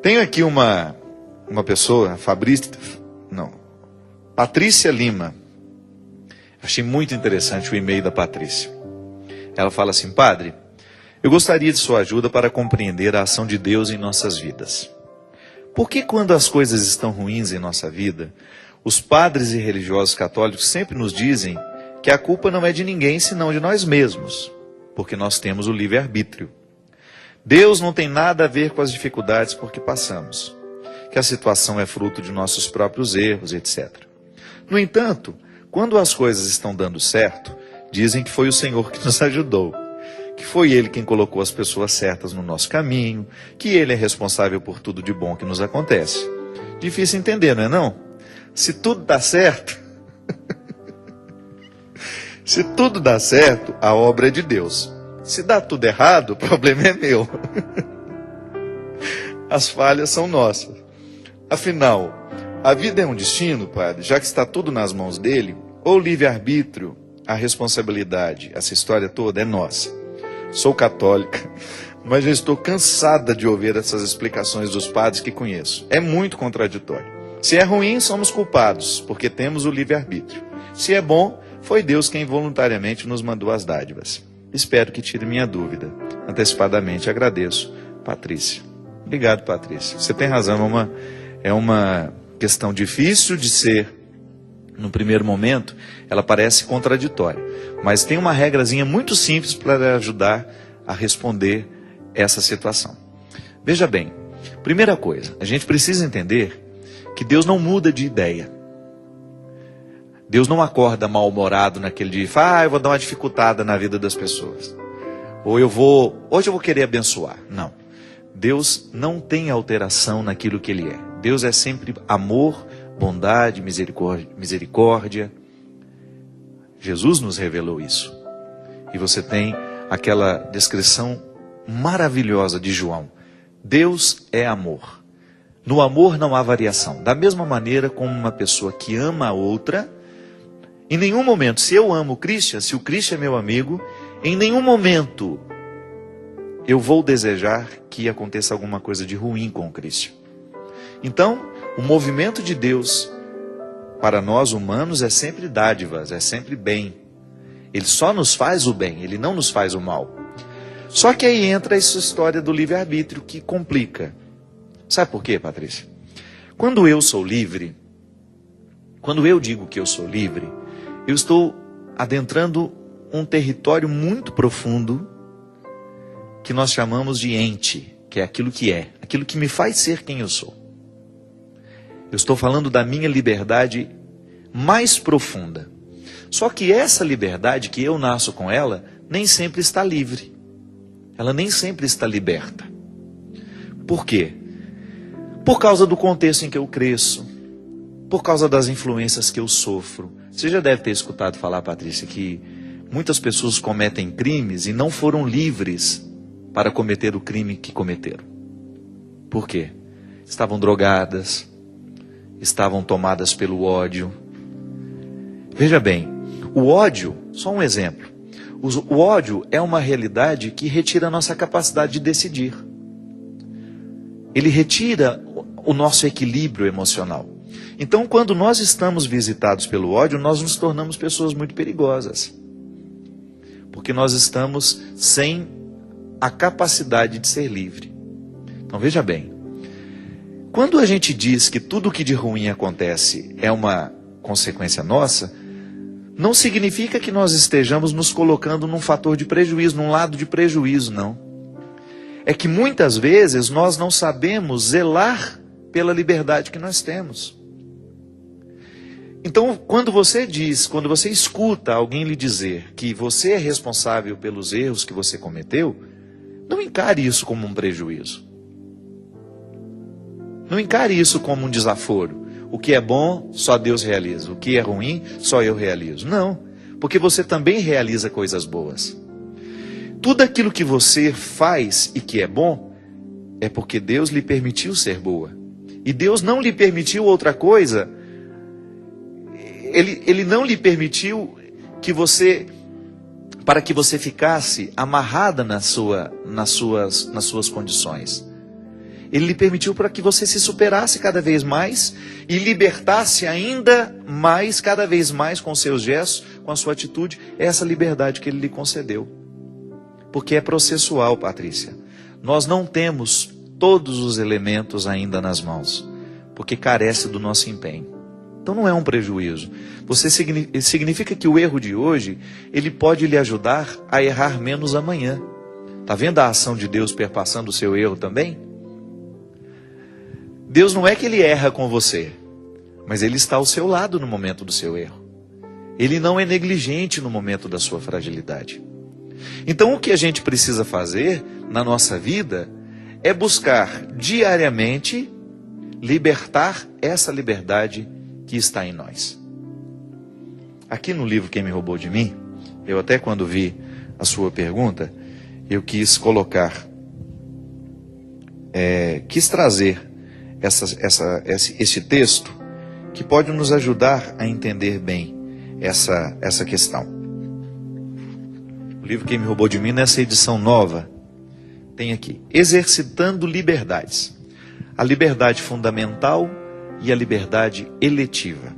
Tenho aqui uma pessoa, Patrícia Lima. Achei muito interessante o e-mail da Patrícia. Ela fala assim: Padre, eu gostaria de sua ajuda para compreender a ação de Deus em nossas vidas. Por que quando as coisas estão ruins em nossa vida, os padres e religiosos católicos sempre nos dizem que a culpa não é de ninguém senão de nós mesmos, porque nós temos o livre-arbítrio. Deus não tem nada a ver com as dificuldades por que passamos, que a situação é fruto de nossos próprios erros, etc. No entanto, quando as coisas estão dando certo, dizem que foi o Senhor que nos ajudou, que foi Ele quem colocou as pessoas certas no nosso caminho, que Ele é responsável por tudo de bom que nos acontece. Difícil entender, não é não? Se tudo dá certo, se tudo dá certo, a obra é de Deus. Se dá tudo errado, o problema é meu. As falhas são nossas. Afinal, a vida é um destino, Padre, já que está tudo nas mãos dele, ou o livre-arbítrio, a responsabilidade, essa história toda é nossa. Sou católica, mas já estou cansada de ouvir essas explicações dos padres que conheço. É muito contraditório. Se é ruim, somos culpados, porque temos o livre-arbítrio. Se é bom, foi Deus quem voluntariamente nos mandou as dádivas. Espero que tire minha dúvida. Antecipadamente agradeço, Patrícia. Obrigado, Patrícia. Você tem razão, é uma questão difícil de ser, no primeiro momento, ela parece contraditória. Mas tem uma regrazinha muito simples para ajudar a responder essa situação. Veja bem, primeira coisa, a gente precisa entender que Deus não muda de ideia. Deus não acorda mal-humorado naquele dia e fala: eu vou dar uma dificultada na vida das pessoas. Ou hoje eu vou querer abençoar. Não. Deus não tem alteração naquilo que Ele é. Deus é sempre amor, bondade, misericórdia. Jesus nos revelou isso. E você tem aquela descrição maravilhosa de João. Deus é amor. No amor não há variação. Da mesma maneira como uma pessoa que ama a outra, em nenhum momento, se eu amo o Christian, se o Christian é meu amigo, em nenhum momento eu vou desejar que aconteça alguma coisa de ruim com o Christian. Então, o movimento de Deus para nós humanos é sempre dádivas, é sempre bem. Ele só nos faz o bem, Ele não nos faz o mal. Só que aí entra essa história do livre-arbítrio que complica. Sabe por quê, Patrícia? Quando eu sou livre, quando eu digo que eu sou livre, eu estou adentrando um território muito profundo que nós chamamos de ente, que é, aquilo que me faz ser quem eu sou. Eu estou falando da minha liberdade mais profunda. Só que essa liberdade, que eu nasço com ela, nem sempre está livre. Ela nem sempre está liberta. Por quê? Por causa do contexto em que eu cresço, por causa das influências que eu sofro. Você já deve ter escutado falar, Patrícia, que muitas pessoas cometem crimes e não foram livres para cometer o crime que cometeram. Por quê? Estavam drogadas, estavam tomadas pelo ódio. Veja bem, o ódio, só um exemplo, o ódio é uma realidade que retira a nossa capacidade de decidir. Ele retira o nosso equilíbrio emocional. Então, quando nós estamos visitados pelo ódio, nós nos tornamos pessoas muito perigosas. Porque nós estamos sem a capacidade de ser livre. Então, veja bem. Quando a gente diz que tudo o que de ruim acontece é uma consequência nossa, não significa que nós estejamos nos colocando num fator de prejuízo, num lado de prejuízo, não. É que muitas vezes nós não sabemos zelar pela liberdade que nós temos. Então, quando você escuta alguém lhe dizer que você é responsável pelos erros que você cometeu, não encare isso como um prejuízo. Não encare isso como um desaforo. O que é bom, só Deus realiza. O que é ruim, só eu realizo. Não, porque você também realiza coisas boas. Tudo aquilo que você faz e que é bom, é porque Deus lhe permitiu ser boa. E Deus não lhe permitiu outra coisa. Ele não lhe permitiu para que você ficasse amarrada nas suas condições. Ele lhe permitiu para que você se superasse cada vez mais e libertasse ainda mais, cada vez mais com seus gestos, com a sua atitude, essa liberdade que Ele lhe concedeu. Porque é processual, Patrícia. Nós não temos todos os elementos ainda nas mãos, porque carece do nosso empenho. Então não é um prejuízo. Significa que o erro de hoje, ele pode lhe ajudar a errar menos amanhã. Está vendo a ação de Deus perpassando o seu erro também? Deus não é que Ele erra com você, mas Ele está ao seu lado no momento do seu erro. Ele não é negligente no momento da sua fragilidade. Então o que a gente precisa fazer na nossa vida é buscar diariamente libertar essa liberdade que está em nós. Aqui no livro Quem Me Roubou de Mim, eu até quando vi a sua pergunta, eu quis colocar, quis trazer esse texto que pode nos ajudar a entender bem essa questão. O livro Quem Me Roubou de Mim, nessa edição nova, tem aqui, Exercitando Liberdades. A liberdade fundamental e a liberdade eletiva.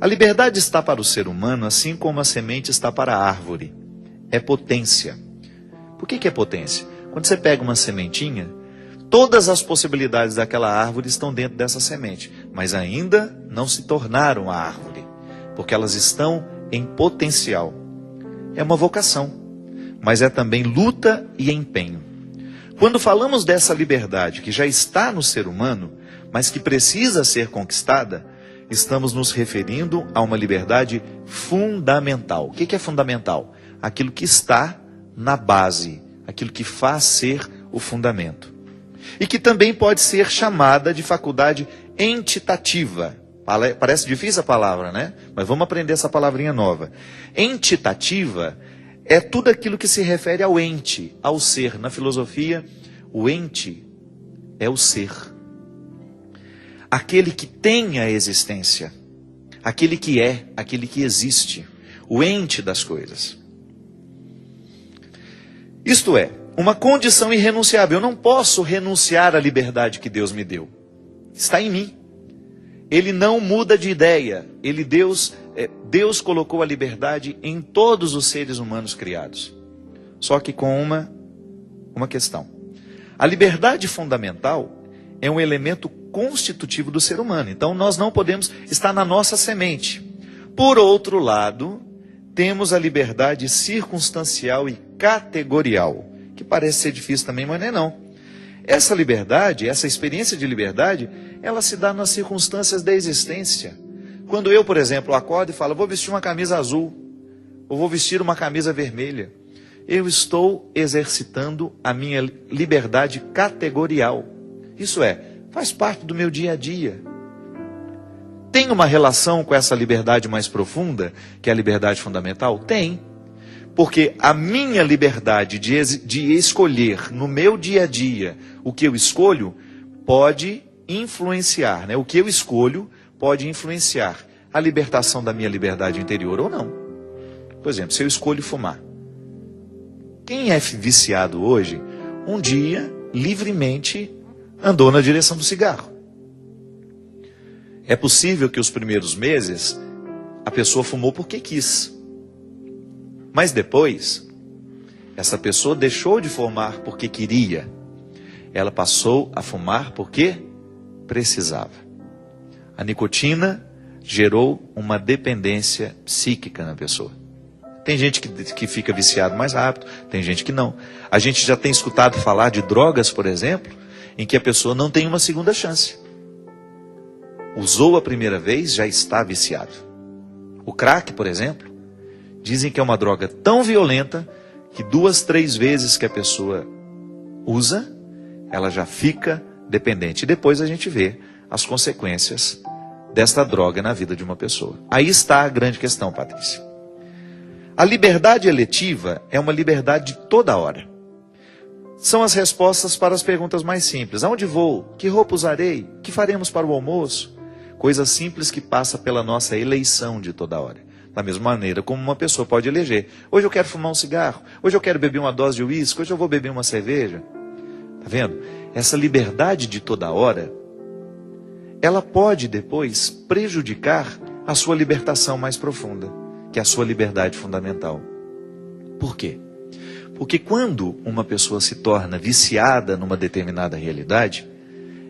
A liberdade está para o ser humano, assim como a semente está para a árvore. É potência. Por que é potência? Quando você pega uma sementinha, todas as possibilidades daquela árvore estão dentro dessa semente, mas ainda não se tornaram a árvore, porque elas estão em potencial. É uma vocação, mas é também luta e empenho. Quando falamos dessa liberdade que já está no ser humano, mas que precisa ser conquistada, estamos nos referindo a uma liberdade fundamental. O que é fundamental? Aquilo que está na base, aquilo que faz ser o fundamento. E que também pode ser chamada de faculdade entitativa. Parece difícil a palavra, né? Mas vamos aprender essa palavrinha nova. Entitativa é tudo aquilo que se refere ao ente, ao ser. Na filosofia, o ente é o ser. Aquele que tem a existência. Aquele que é, aquele que existe. O ente das coisas. Isto é, uma condição irrenunciável. Eu não posso renunciar à liberdade que Deus me deu. Está em mim. Ele não muda de ideia. Deus colocou a liberdade em todos os seres humanos criados. Só que com uma questão. A liberdade fundamental é um elemento constitutivo do ser humano. Então nós não podemos estar na nossa semente. Por outro lado, temos a liberdade circunstancial e categorial, que parece ser difícil também, mas não é não. Essa liberdade, essa experiência de liberdade, ela se dá nas circunstâncias da existência. Quando eu, por exemplo, acordo e falo, vou vestir uma camisa azul, ou vou vestir uma camisa vermelha, eu estou exercitando a minha liberdade categorial. Isso faz parte do meu dia a dia. Tem uma relação com essa liberdade mais profunda, que é a liberdade fundamental? Tem. Porque a minha liberdade de escolher no meu dia a dia o que eu escolho, pode influenciar, né? O que eu escolho pode influenciar a libertação da minha liberdade interior ou não. Por exemplo, se eu escolho fumar. Quem é viciado hoje, um dia, livremente, andou na direção do cigarro. É possível que os primeiros meses, a pessoa fumou porque quis. Mas depois, essa pessoa deixou de fumar porque queria. Ela passou a fumar porque precisava. A nicotina gerou uma dependência psíquica na pessoa. Tem gente que fica viciado mais rápido, tem gente que não. A gente já tem escutado falar de drogas, por exemplo, em que a pessoa não tem uma segunda chance. Usou a primeira vez, já está viciado. O crack, por exemplo, dizem que é uma droga tão violenta que 2, 3 vezes que a pessoa usa, ela já fica dependente. E depois a gente vê as consequências desta droga na vida de uma pessoa. Aí está a grande questão, Patrícia. A liberdade eletiva é uma liberdade de toda hora. São as respostas para as perguntas mais simples. Aonde vou? Que roupa usarei? Que faremos para o almoço? Coisas simples que passam pela nossa eleição de toda hora. Da mesma maneira como uma pessoa pode eleger. Hoje eu quero fumar um cigarro. Hoje eu quero beber uma dose de uísque. Hoje eu vou beber uma cerveja. Tá vendo? Essa liberdade de toda hora, ela pode depois prejudicar a sua libertação mais profunda, que é a sua liberdade fundamental. Por quê? Porque quando uma pessoa se torna viciada numa determinada realidade,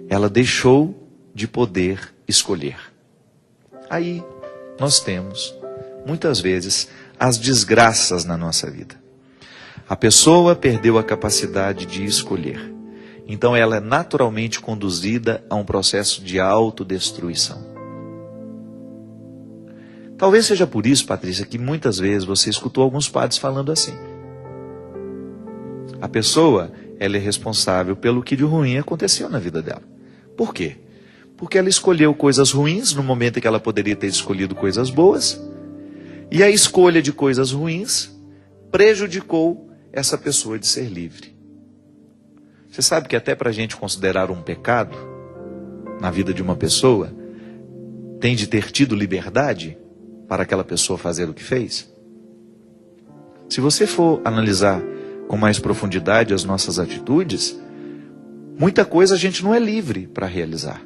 ela deixou de poder escolher. Aí nós temos, muitas vezes, as desgraças na nossa vida. A pessoa perdeu a capacidade de escolher. Então ela é naturalmente conduzida a um processo de autodestruição. Talvez seja por isso, Patrícia, que muitas vezes você escutou alguns padres falando assim. A pessoa, ela é responsável pelo que de ruim aconteceu na vida dela. Por quê? Porque ela escolheu coisas ruins no momento em que ela poderia ter escolhido coisas boas. E a escolha de coisas ruins prejudicou essa pessoa de ser livre. Você sabe que até para a gente considerar um pecado na vida de uma pessoa, tem de ter tido liberdade para aquela pessoa fazer o que fez? Se você for analisar com mais profundidade as nossas atitudes, muita coisa a gente não é livre para realizar.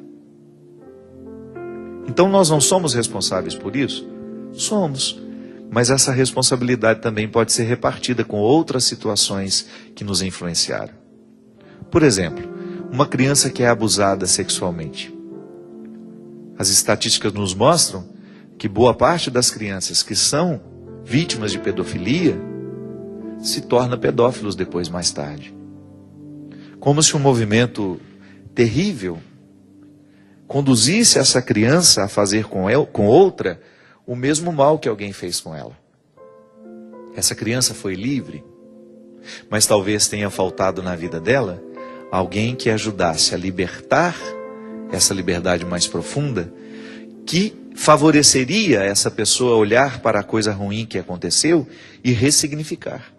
Então nós não somos responsáveis por isso? Somos. Mas essa responsabilidade também pode ser repartida com outras situações que nos influenciaram. Por exemplo, uma criança que é abusada sexualmente. As estatísticas nos mostram que boa parte das crianças que são vítimas de pedofilia se tornam pedófilos depois, mais tarde. Como se um movimento terrível conduzisse essa criança a fazer com outra o mesmo mal que alguém fez com ela. Essa criança foi livre, mas talvez tenha faltado na vida dela alguém que ajudasse a libertar essa liberdade mais profunda, que favoreceria essa pessoa olhar para a coisa ruim que aconteceu e ressignificar.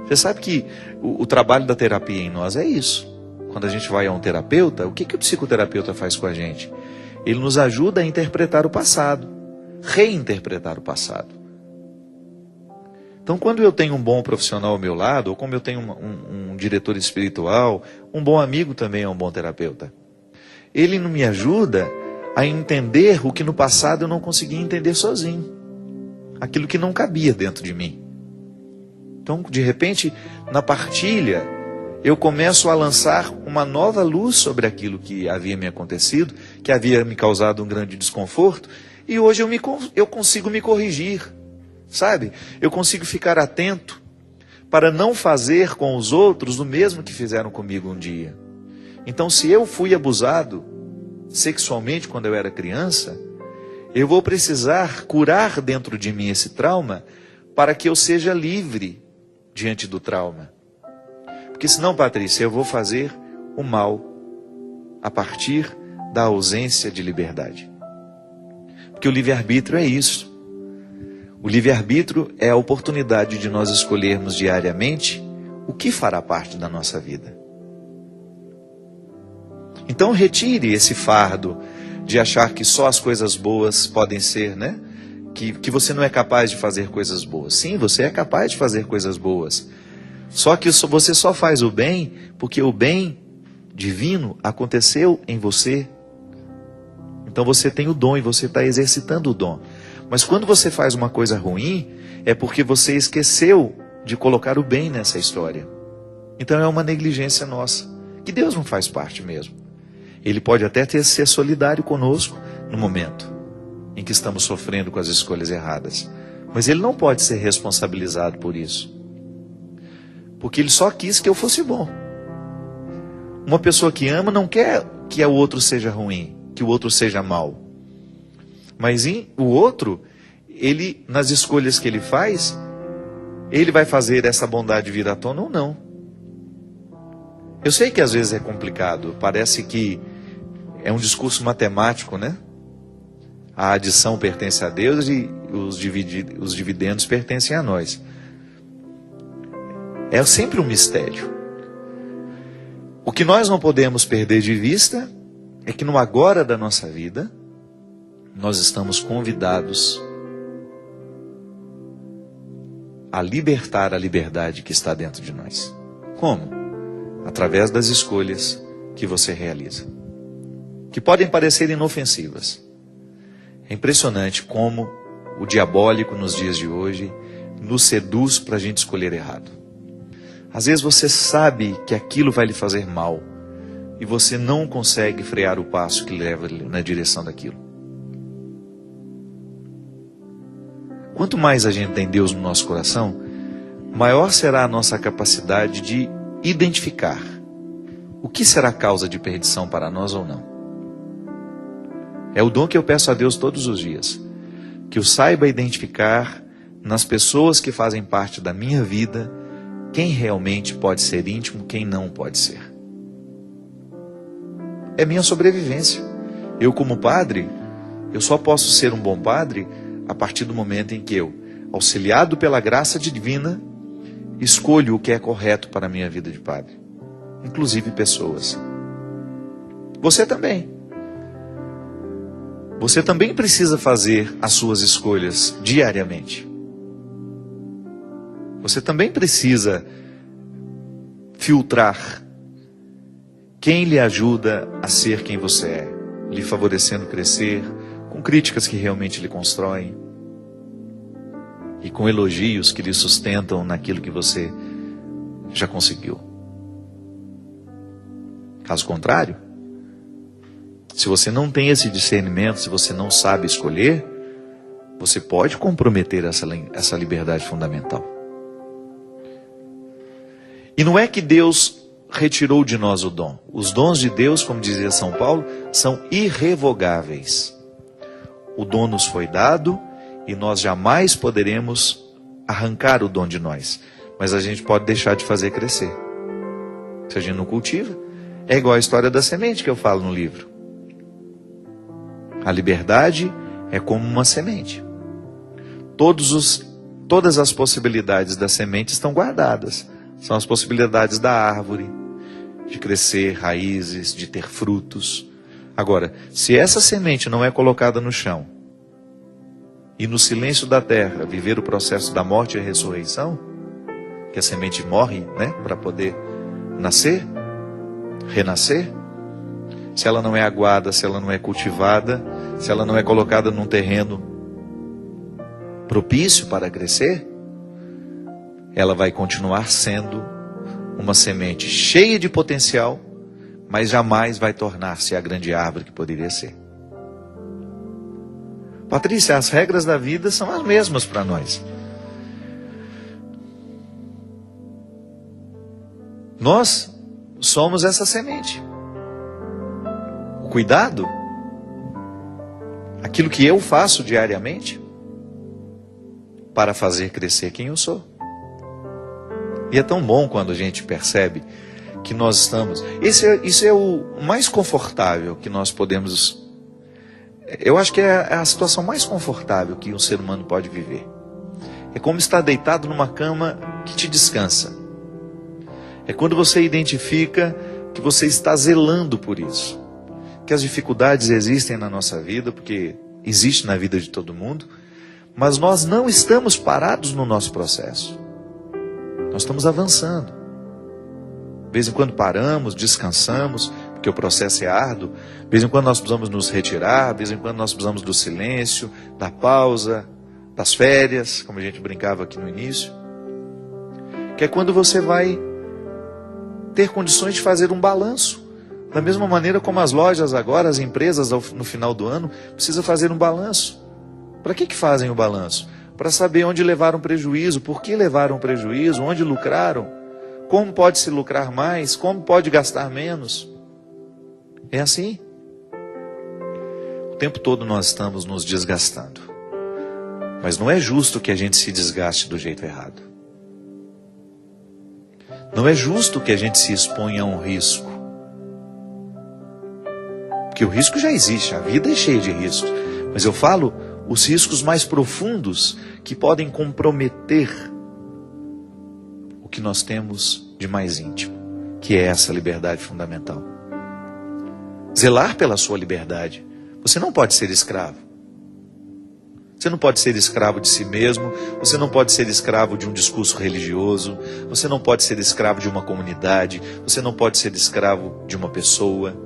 Você sabe que o trabalho da terapia em nós é isso. Quando a gente vai a um terapeuta, o que o psicoterapeuta faz com a gente? Ele nos ajuda a interpretar o passado, reinterpretar o passado. Então, quando eu tenho um bom profissional ao meu lado, ou como eu tenho um diretor espiritual, um bom amigo também é um bom terapeuta. Ele me ajuda a entender o que no passado eu não conseguia entender sozinho. Aquilo que não cabia dentro de mim. Então, de repente, na partilha, eu começo a lançar uma nova luz sobre aquilo que havia me acontecido, que havia me causado um grande desconforto, e hoje eu consigo me corrigir. Sabe? Eu consigo ficar atento para não fazer com os outros o mesmo que fizeram comigo um dia. Então, se eu fui abusado sexualmente quando eu era criança, eu vou precisar curar dentro de mim esse trauma para que eu seja livre diante do trauma. Porque senão, Patrícia, eu vou fazer o mal a partir da ausência de liberdade. Porque o livre-arbítrio é isso. O livre-arbítrio é a oportunidade de nós escolhermos diariamente o que fará parte da nossa vida. Então retire esse fardo de achar que só as coisas boas podem ser, né? Que você não é capaz de fazer coisas boas. Sim, você é capaz de fazer coisas boas. Só que você só faz o bem porque o bem divino aconteceu em você. Então você tem o dom e você está exercitando o dom. Mas quando você faz uma coisa ruim, é porque você esqueceu de colocar o bem nessa história. Então é uma negligência nossa, que Deus não faz parte mesmo. Ele pode até ser solidário conosco no momento em que estamos sofrendo com as escolhas erradas. Mas Ele não pode ser responsabilizado por isso. Porque Ele só quis que eu fosse bom. Uma pessoa que ama não quer que o outro seja ruim, que o outro seja mau. Mas o outro, ele, nas escolhas que ele faz, ele vai fazer essa bondade vir à tona ou não. Eu sei que às vezes é complicado, parece que é um discurso matemático, né? A adição pertence a Deus e os dividendos pertencem a nós. É sempre um mistério. O que nós não podemos perder de vista é que no agora da nossa vida, nós estamos convidados a libertar a liberdade que está dentro de nós. Como? através das escolhas que você realiza, que podem parecer inofensivas. É impressionante como o diabólico nos dias de hoje nos seduz para a gente escolher errado. Às vezes você sabe que aquilo vai lhe fazer mal e você não consegue frear o passo que leva na direção daquilo. Quanto mais a gente tem Deus no nosso coração, maior será a nossa capacidade de identificar o que será causa de perdição para nós ou não. É o dom que eu peço a Deus todos os dias, que eu saiba identificar nas pessoas que fazem parte da minha vida quem realmente pode ser íntimo, quem não pode ser. É minha sobrevivência. Eu, como padre, eu só posso ser um bom padre a partir do momento em que eu, auxiliado pela graça divina, escolho o que é correto para a minha vida de padre, inclusive pessoas. Você também. Você também precisa fazer as suas escolhas diariamente. Você também precisa filtrar quem lhe ajuda a ser quem você é, lhe favorecendo crescer, com críticas que realmente lhe constroem e com elogios que lhe sustentam naquilo que você já conseguiu. Caso contrário, se você não tem esse discernimento, se você não sabe escolher, você pode comprometer essa liberdade fundamental. E não é que Deus retirou de nós o dom. Os dons de Deus, como dizia São Paulo, são irrevogáveis. O dom nos foi dado e nós jamais poderemos arrancar o dom de nós. Mas a gente pode deixar de fazer crescer. Se a gente não cultiva, é igual a história da semente que eu falo no livro. A liberdade é como uma semente. Todas as possibilidades da semente estão guardadas. São as possibilidades da árvore, de crescer raízes, de ter frutos. Agora, se essa semente não é colocada no chão, e no silêncio da terra viver o processo da morte e a ressurreição, que a semente morre, né, para poder nascer, renascer, se ela não é aguada, se ela não é cultivada, se ela não é colocada num terreno propício para crescer, ela vai continuar sendo uma semente cheia de potencial, mas jamais vai tornar-se a grande árvore que poderia ser. Patrícia, as regras da vida são as mesmas para nós. Nós somos essa semente. O cuidado, aquilo que eu faço diariamente, para fazer crescer quem eu sou. E é tão bom quando a gente percebe que nós estamos... Isso é o mais confortável que nós podemos... Eu acho que é a situação mais confortável que um ser humano pode viver. É como estar deitado numa cama que te descansa. É quando você identifica que você está zelando por isso. Que as dificuldades existem na nossa vida, porque existe na vida de todo mundo, mas nós não estamos parados no nosso processo. Nós estamos avançando. De vez em quando paramos, descansamos, porque o processo é árduo. De vez em quando nós precisamos nos retirar, de vez em quando nós precisamos do silêncio, da pausa, das férias, como a gente brincava aqui no início. Que é quando você vai ter condições de fazer um balanço. Da mesma maneira como as lojas agora, as empresas no final do ano, precisam fazer um balanço. Para que fazem o balanço? Para saber onde levaram prejuízo, por que levaram prejuízo, onde lucraram, como pode se lucrar mais, como pode gastar menos. É assim. O tempo todo nós estamos nos desgastando. Mas não é justo que a gente se desgaste do jeito errado. Não é justo que a gente se exponha a um risco. Porque o risco já existe, a vida é cheia de riscos. Mas eu falo os riscos mais profundos que podem comprometer o que nós temos de mais íntimo, que é essa liberdade fundamental. Zelar pela sua liberdade. Você não pode ser escravo. Você não pode ser escravo de si mesmo, você não pode ser escravo de um discurso religioso, você não pode ser escravo de uma comunidade, você não pode ser escravo de uma pessoa.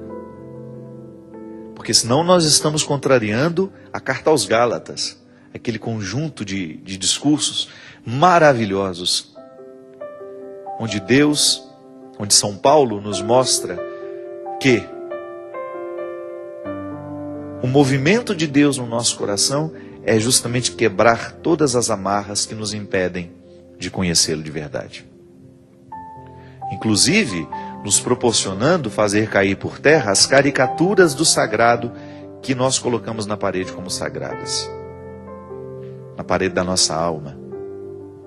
Porque senão nós estamos contrariando a carta aos Gálatas, aquele conjunto de discursos maravilhosos, onde São Paulo nos mostra que o movimento de Deus no nosso coração é justamente quebrar todas as amarras que nos impedem de conhecê-lo de verdade. Inclusive, nos proporcionando fazer cair por terra as caricaturas do sagrado que nós colocamos na parede como sagradas. Na parede da nossa alma,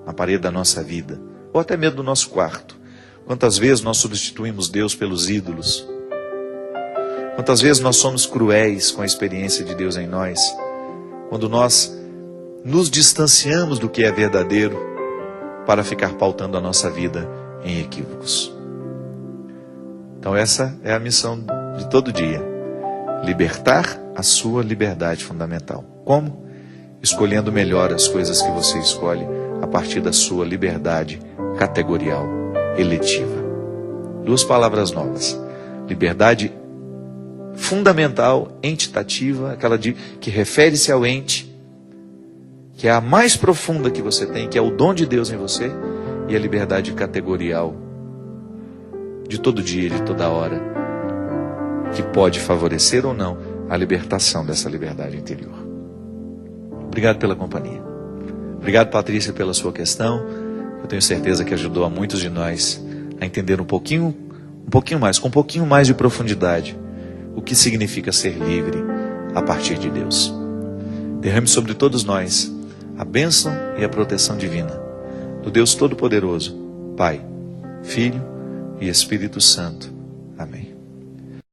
na parede da nossa vida, ou até mesmo do nosso quarto. Quantas vezes nós substituímos Deus pelos ídolos? Quantas vezes nós somos cruéis com a experiência de Deus em nós? Quando nós nos distanciamos do que é verdadeiro para ficar pautando a nossa vida em equívocos. Então essa é a missão de todo dia. Libertar a sua liberdade fundamental. Como? Escolhendo melhor as coisas que você escolhe a partir da sua liberdade categorial, eletiva. 2 palavras novas. Liberdade fundamental, entitativa, aquela que refere-se ao ente, que é a mais profunda que você tem, que é o dom de Deus em você, e a liberdade categorial, de todo dia, de toda hora, que pode favorecer ou não a libertação dessa liberdade interior. Obrigado pela companhia. Obrigado, Patrícia, pela sua questão. Eu tenho certeza que ajudou a muitos de nós a entender um pouquinho mais, com um pouquinho mais de profundidade, o que significa ser livre a partir de Deus. Derrame sobre todos nós a bênção e a proteção divina do Deus Todo-Poderoso, Pai, Filho e Espírito Santo. Amém.